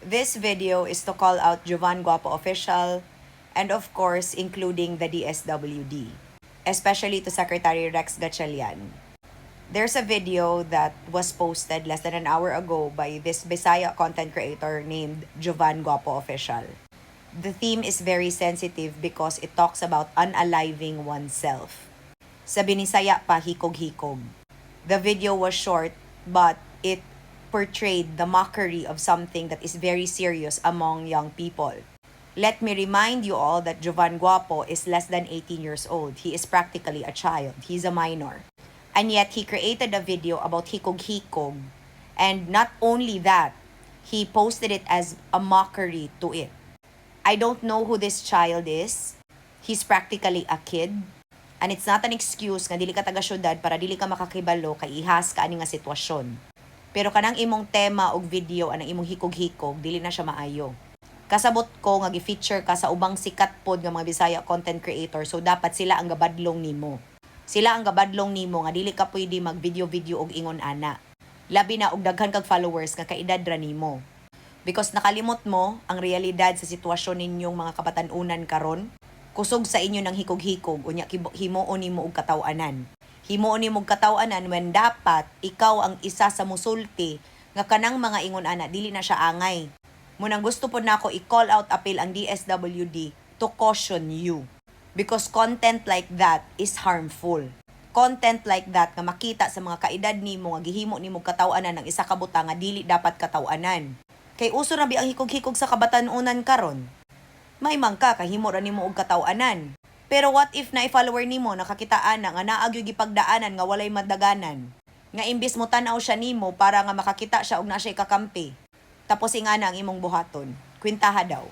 This video is to call out Jovan Guapo Official and of course including the DSWD, especially to Secretary Rex Gatchalian. There's a video that was posted less than an hour ago by this Bisaya content creator named Jovan Guapo Official. The theme is very sensitive because it talks about unaliving oneself. Sa Binisaya pa, hikog-hikog. The video was short, but it portrayed the mockery of something that is very serious among young people. Let me remind you all that Jovan Guapo is less than 18 years old. He is practically a child. He's a minor. And yet, he created a video about hikog-hikog. And not only that, he posted it as a mockery to it. I don't know who this child is. He's practically a kid. And it's not an excuse nga dili ka taga syudad para dili ka makakibalo kay ihas ka ani nga sitwasyon. Pero kanang imong tema og video anang imong hikog-hikog, dili na siya maayo. Kasabot ko nga gi-feature ka sa ubang sikat pod nga mga Bisaya content creator, so dapat sila ang gabadlong nimo. Sila ang gabadlong nimo nga dili ka pwede mag-video-video og ingon ana. Labi na og daghan kag followers nga kaedad ra nimo. Because nakalimot mo ang realidad sa sitwasyon ninyong mga kabatan-unan karon. Kusog sa inyo ng hikog-hikog, unya himuon nimo og kataw-anan. Himuon nimo og kataw-anan when dapat ikaw ang isa sa musulti nga kanang mga ingon ana dili na siya angay. Munang gusto pod nako i-call out appeal ang DSWD to caution you. Because content like that is harmful. Content like that nga makita sa mga kaedad nimo nga gihimo nimo kataw-anan ng isa ka butang nga dili dapat kataw-anan. Kay uso na bi ang hikog-hikog sa kabatan-unan karon. May mangka kahimo ra nimo og kataw-anan. Pero what if na i-follower nimo nakakitaan na nga naag yung gipagdaanan nga walay madaganan? Nga imbis mo tan-aw siya nimo para nga makakita siya og na siya kakampi. Tapos ingana ang imong buhaton. Kwintaha daw.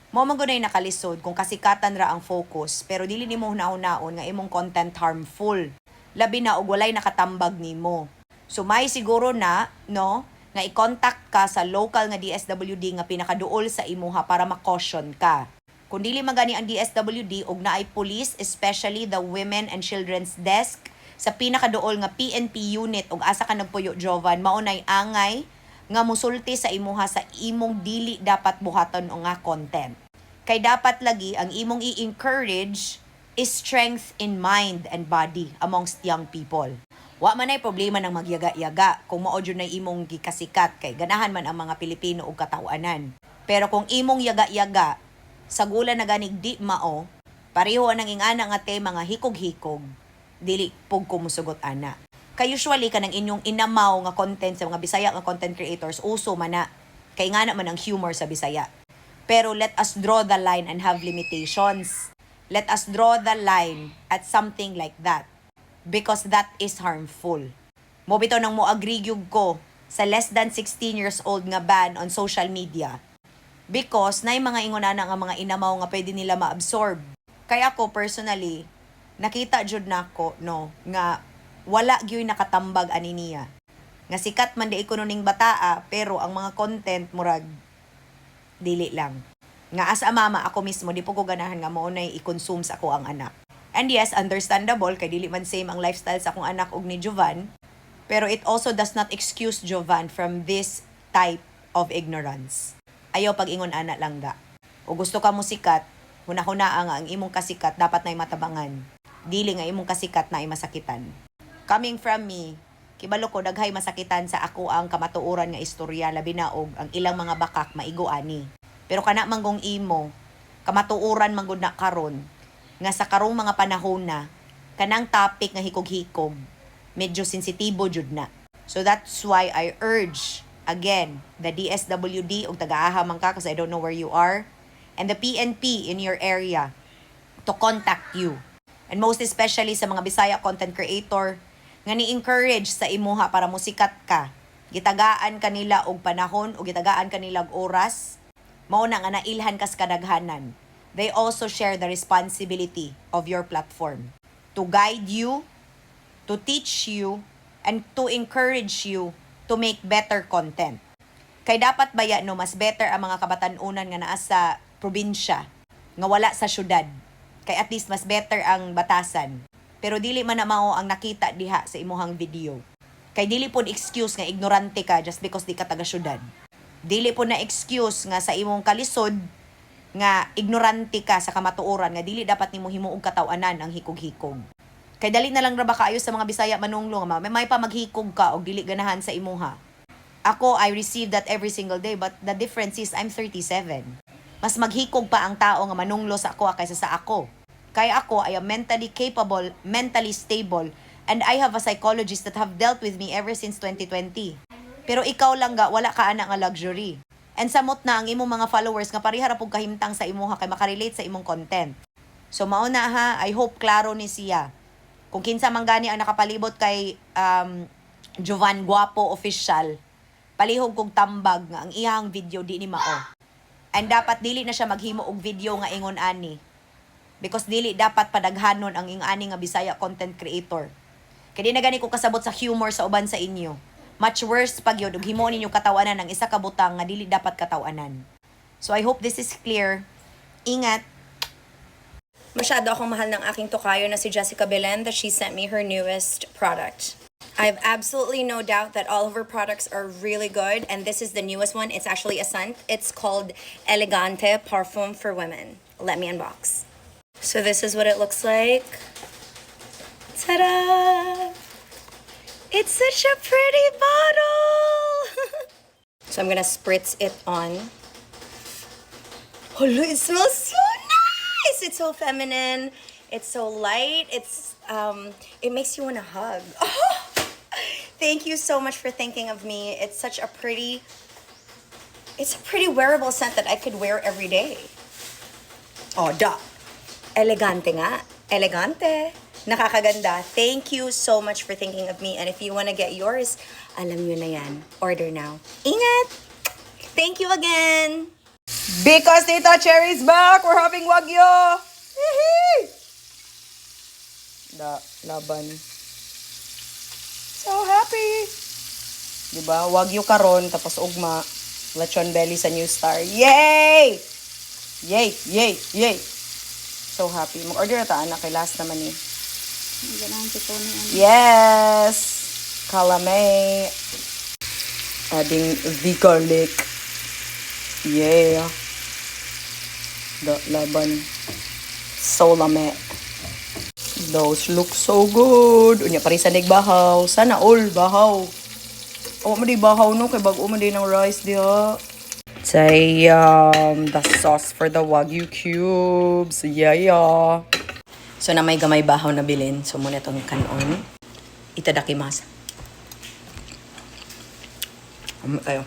Mao man gunay nakalisod kung kasikatan ra ang focus pero dili nimo hunaon-naon nga imong content harmful. Labi na og walay nakatambag nimo. So may siguro na no nga i-contact ka sa local nga DSWD nga pinakaduol sa imuha para ma-caution ka. Kung dili magani ang DSWD og naay police, especially the Women and Children's Desk sa pinakaduol nga PNP unit og asa ka nagpuyo Jovan, maunay angay nga musulti sa imuha sa imong dili dapat buhaton o nga content. Kay dapat lagi ang imong i-encourage is strength in mind and body amongst young people. Wa man ay problema ng magyaga-yaga kung mao jud na imong gikasikat kay ganahan man ang mga Pilipino og katawanan. Pero kung imong yaga-yaga sagula na ganig di mao, pareho nang ingana nga tema nga hikog-hikog, dili pug kumusugot ana. Kay usually kanang inyong inamaw nga content sa mga Bisaya nga content creators uso man na kay ngana man ang humor sa Bisaya. Pero let us draw the line and have limitations. Let us draw the line at something like that. Because that is harmful. Mo bitaw nang mo agree gyud ko sa less than 16 years old nga ban on social media. Because nay mga ingonana nga mga inamaw nga pwede nila ma-absorb. Kaya ako personally nakita jud nako no nga wala gyud nakatambag ani niya. Nga sikat man di ikuno ning bataa pero ang mga content murag dili lang. Nga as a mama ako mismo di po ko ganahan nga mo nay i-consume sa ako ang anak. And yes, understandable, kay dili man same ang lifestyle sa akong anak og ni Jovan. Pero it also does not excuse Jovan from this type of ignorance. Ayaw pag-ingon ana lang ga. O gusto ka mo sikat, hunahuna nga ang imong kasikat dapat na'y matabangan. Dili nga imong kasikat na ay masakitan. Coming from me, kibalo ko daghay masakitan sa ako ang kamatuoran nga istorya labi na og ang ilang mga bakak maigo ani. Pero kana manggong imo, kamatuoran manggod na karon nga sa karong mga panahon na kanang topic nga hikog-hikog medyo sensitibo jud na. So that's why I urge again the DSWD og taga-aha man ka kasi I don't know where you are and the PNP in your area to contact you. And most especially sa mga Bisaya content creator nga ni-encourage sa imuha para musikat ka. Gitagaan kanila og panahon o gitagaan kanila og oras. Mao na nga nailhan kas kadaghanan. They also share the responsibility of your platform to guide you, to teach you, and to encourage you to make better content. Kay dapat baya no mas better ang mga kabatan-unan nga naa sa probinsya, nga wala sa syudad. Kay at least mas better ang batasan. Pero dili man na mao ang nakita diha sa imuhang video. Kay dili pod excuse nga ignorante ka just because di ka taga syudad. Dili po na excuse nga sa imong kalisod nga ignorante ka sa kamatuoran nga dili dapat nimo himuog katawanan ang hikog-hikog. Kay dali na lang ra ba kaayo sa mga Bisaya manunglo nga may pa maghikog ka og dili ganahan sa imuha. Ako, I receive that every single day, but the difference is I'm 37. Mas maghikog pa ang tao nga manunglo sa ako kaysa sa ako. Kaya ako, I am mentally capable, mentally stable, and I have a psychologist that have dealt with me ever since 2020. Pero ikaw lang ga, wala ka ana nga luxury. And samot na ang imong mga followers nga pareha ra pug kahimtang sa imuha kay makarelate sa imong content. So mauna ha, I hope klaro ni siya. Kung kinsa man gani ang nakapalibot kay Jovan Guapo Official, palihog kog tambag nga ang iyang video di ni mao. And dapat dili na siya maghimo og video nga ingon ani. Because dili dapat padaghanon ang ing ani nga Bisaya content creator. Kay di na gani ko kasabot sa humor sa uban sa inyo. Much worse pag yun, himo ninyo katawanan ng isa ka butang nga dili dapat katawanan. So I hope this is clear. Ingat. Masyado akong mahal ng aking tokayo na si Jessica Belen that she sent me her newest product. I have absolutely no doubt that all of her products are really good, and this is the newest one. It's actually a scent. It's called Elegante Parfum for Women. Let me unbox. So this is what it looks like. Ta-da! It's such a pretty bottle! So I'm gonna spritz it on. Oh, look, it smells so nice! It's so feminine. It's so light. It makes you wanna hug. Oh, thank you so much for thinking of me. It's a pretty wearable scent that I could wear every day. Oh, duh. Elegante nga. Elegante. Nakakaganda. Thank you so much for thinking of me. And if you wanna get yours, alam nyo na yan. Order now. Ingat! Thank you again! Because Tita Cherry's back! We're having Wagyu! Laban. So happy! Diba? Wagyu karon tapos ugma. Lechon belly sa New Star. Yay! Yay! Yay! Yay! So happy. Mag-order na ta, anak. Kay last naman eh. Yes! Calamay. Adding the garlic. Yeah. Laban. So lame. Those look so good. Unya pari sa bahaw. Sana all bahaw. O mo di bahaw no kay bag-o mo di ng rice diha. Say the sauce for the Wagyu cubes. Yeah. So na may gamay bahaw na bilin. So muna itong kanon. Itadakimasu. Tayo.